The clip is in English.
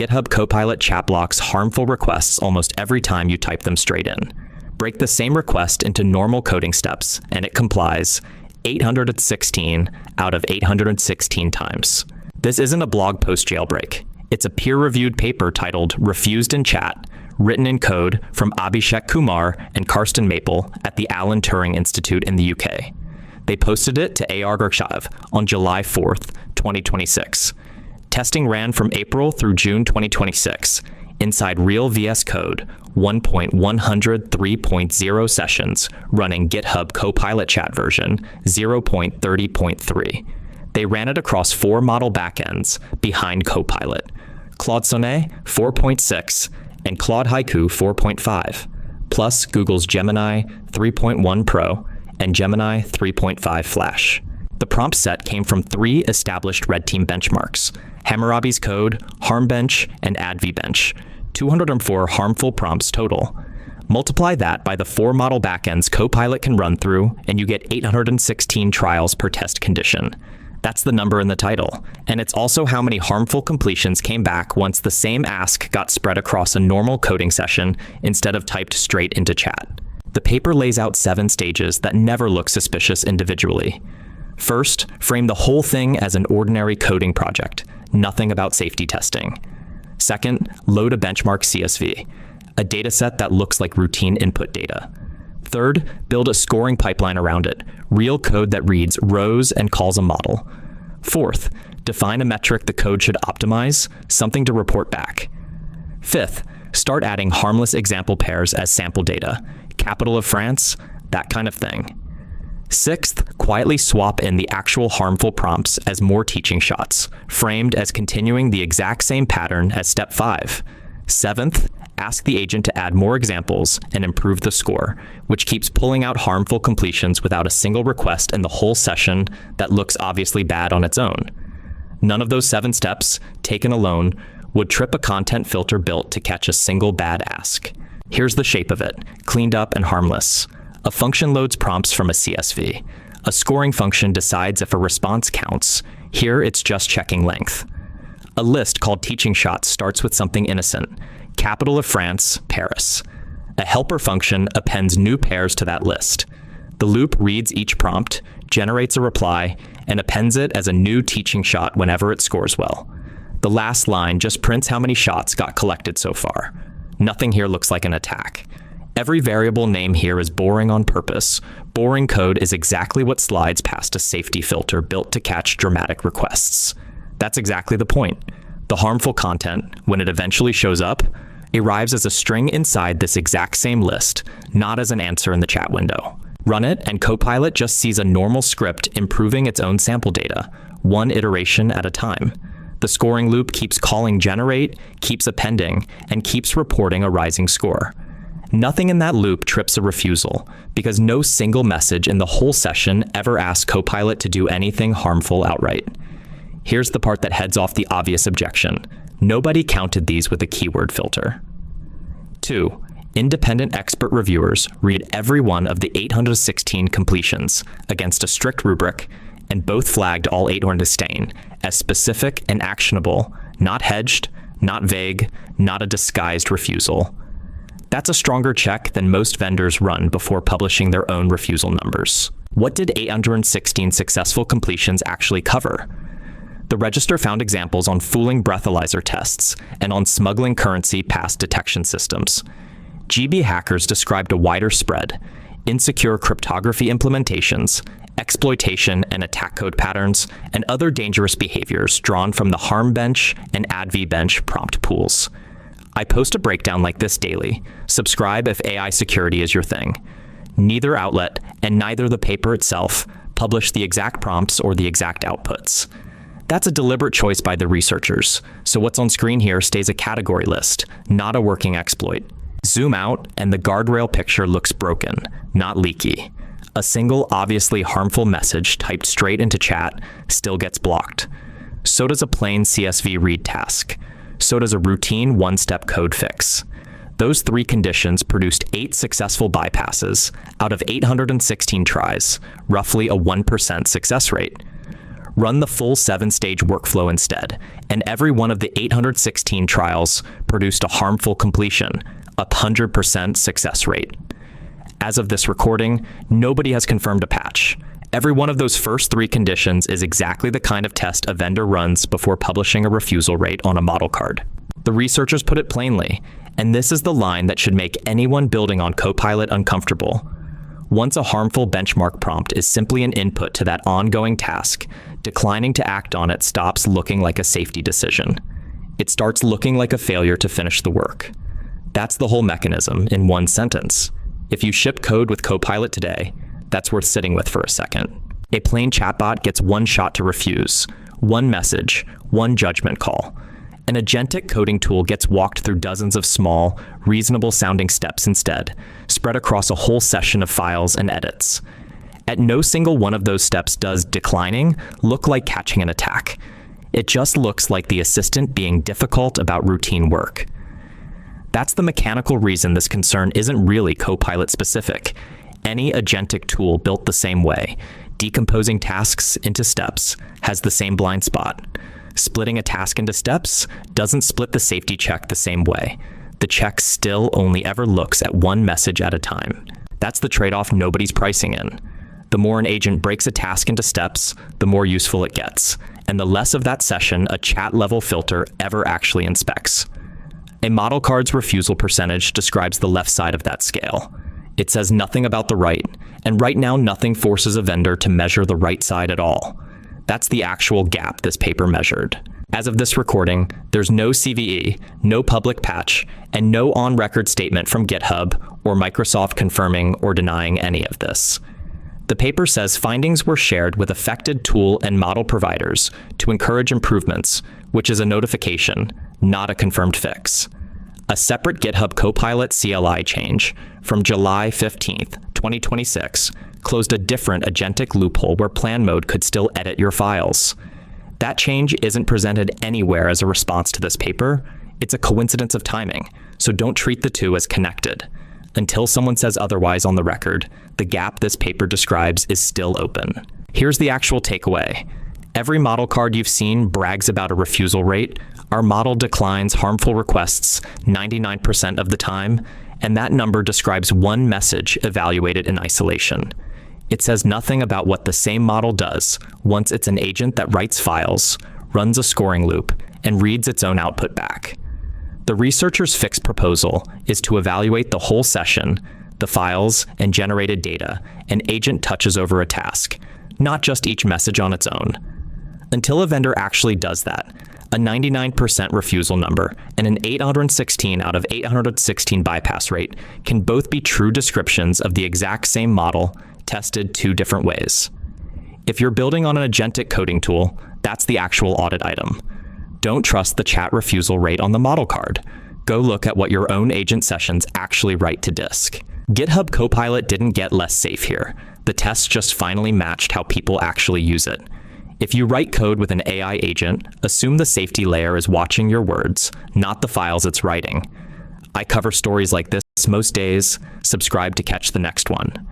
GitHub Copilot Chat blocks harmful requests almost every time you type them straight in. Break the same request into normal coding steps, and it complies 816 out of 816 times. This isn't a blog post jailbreak. It's a peer-reviewed paper titled Refused in Chat, written in code from Abhishek Kumar and Karsten Maple at the Alan Turing Institute in the UK. They posted it to arXiv on July 4th, 2026. Testing ran from April through June 2026 inside real VS Code 1.103.0 sessions running GitHub Copilot Chat version 0.30.3. They ran it across 4 model backends behind Copilot: Claude Sonnet 4.6 and Claude Haiku 4.5, plus Google's Gemini 3.1 Pro and Gemini 3.5 Flash. The prompt set came from 3 established red team benchmarks: Hammurabi's Code, Harmbench, and AdVbench, 204 harmful prompts total. Multiply that by the 4 model backends Copilot can run through, and you get 816 trials per test condition. That's the number in the title, and it's also how many harmful completions came back once the same ask got spread across a normal coding session instead of typed straight into chat. The paper lays out 7 stages that never look suspicious individually. First, frame the whole thing as an ordinary coding project, nothing about safety testing. Second, load a benchmark CSV, a dataset that looks like routine input data. Third, build a scoring pipeline around it, real code that reads rows and calls a model. Fourth, define a metric the code should optimize, something to report back. Fifth, start adding harmless example pairs as sample data, capital of France, that kind of thing. Sixth, quietly swap in the actual harmful prompts as more teaching shots, framed as continuing the exact same pattern as step 5. Seventh, ask the agent to add more examples and improve the score, which keeps pulling out harmful completions without a single request in the whole session that looks obviously bad on its own. None of those 7 steps, taken alone, would trip a content filter built to catch a single bad ask. Here's the shape of it, cleaned up and harmless. A function loads prompts from a CSV. A scoring function decides if a response counts. Here, it's just checking length. A list called teaching shots starts with something innocent: capital of France, Paris. A helper function appends new pairs to that list. The loop reads each prompt, generates a reply, and appends it as a new teaching shot whenever it scores well. The last line just prints how many shots got collected so far. Nothing here looks like an attack. Every variable name here is boring on purpose. Boring code is exactly what slides past a safety filter built to catch dramatic requests. That's exactly the point. The harmful content, when it eventually shows up, arrives as a string inside this exact same list, not as an answer in the chat window. Run it, and Copilot just sees a normal script improving its own sample data, one iteration at a time. The scoring loop keeps calling generate, keeps appending, and keeps reporting a rising score. Nothing in that loop trips a refusal, because no single message in the whole session ever asks Copilot to do anything harmful outright. Here's the part that heads off the obvious objection. Nobody counted these with a keyword filter. 2. Independent expert reviewers read every one of the 816 completions against a strict rubric, and both flagged all 816 as specific and actionable, not hedged, not vague, not a disguised refusal. That's a stronger check than most vendors run before publishing their own refusal numbers. What did 816 successful completions actually cover? The register found examples on fooling breathalyzer tests and on smuggling currency past detection systems. GB hackers described a wider spread: insecure cryptography implementations, exploitation and attack code patterns, and other dangerous behaviors drawn from the Harmbench and AdVbench prompt pools. I post a breakdown like this daily. Subscribe if AI security is your thing. Neither outlet, and neither the paper itself, publish the exact prompts or the exact outputs. That's a deliberate choice by the researchers, so what's on screen here stays a category list, not a working exploit. Zoom out, and the guardrail picture looks broken, not leaky. A single obviously harmful message typed straight into chat still gets blocked. So does a plain CSV read task. So does a routine one-step code fix. Those 3 conditions produced 8 successful bypasses out of 816 tries, roughly a 1% success rate. Run the full 7-stage workflow instead, and every one of the 816 trials produced a harmful completion, 100% success rate. As of this recording, nobody has confirmed a patch. Every one of those first 3 conditions is exactly the kind of test a vendor runs before publishing a refusal rate on a model card. The researchers put it plainly, and this is the line that should make anyone building on Copilot uncomfortable. Once a harmful benchmark prompt is simply an input to that ongoing task, declining to act on it stops looking like a safety decision. It starts looking like a failure to finish the work. That's the whole mechanism in one sentence. If you ship code with Copilot today, that's worth sitting with for a second. A plain chatbot gets one shot to refuse, one message, one judgment call. An agentic coding tool gets walked through dozens of small, reasonable-sounding steps instead, spread across a whole session of files and edits. At no single one of those steps does declining look like catching an attack. It just looks like the assistant being difficult about routine work. That's the mechanical reason this concern isn't really Copilot specific. Any agentic tool built the same way, decomposing tasks into steps, has the same blind spot. Splitting a task into steps doesn't split the safety check the same way. The check still only ever looks at one message at a time. That's the trade-off nobody's pricing in. The more an agent breaks a task into steps, the more useful it gets, and the less of that session a chat-level filter ever actually inspects. A model card's refusal percentage describes the left side of that scale. It says nothing about the right, and right now nothing forces a vendor to measure the right side at all. That's the actual gap this paper measured. As of this recording, there's no CVE, no public patch, and no on-record statement from GitHub or Microsoft confirming or denying any of this. The paper says findings were shared with affected tool and model providers to encourage improvements, which is a notification, not a confirmed fix. A separate GitHub Copilot CLI change from July 15th, 2026 closed a different agentic loophole where plan mode could still edit your files. That change isn't presented anywhere as a response to this paper. It's a coincidence of timing, so don't treat the two as connected. Until someone says otherwise on the record, the gap this paper describes is still open. Here's the actual takeaway. Every model card you've seen brags about a refusal rate. Our model declines harmful requests 99% of the time, and that number describes one message evaluated in isolation. It says nothing about what the same model does once it's an agent that writes files, runs a scoring loop, and reads its own output back. The researchers' fixed proposal is to evaluate the whole session, the files, and generated data an agent touches over a task, not just each message on its own. Until a vendor actually does that, a 99% refusal number and an 816 out of 816 bypass rate can both be true descriptions of the exact same model tested 2 different ways. If you're building on an agentic coding tool, that's the actual audit item. Don't trust the chat refusal rate on the model card. Go look at what your own agent sessions actually write to disk. GitHub Copilot didn't get less safe here. The tests just finally matched how people actually use it. If you write code with an AI agent, assume the safety layer is watching your words, not the files it's writing. I cover stories like this most days. Subscribe to catch the next one.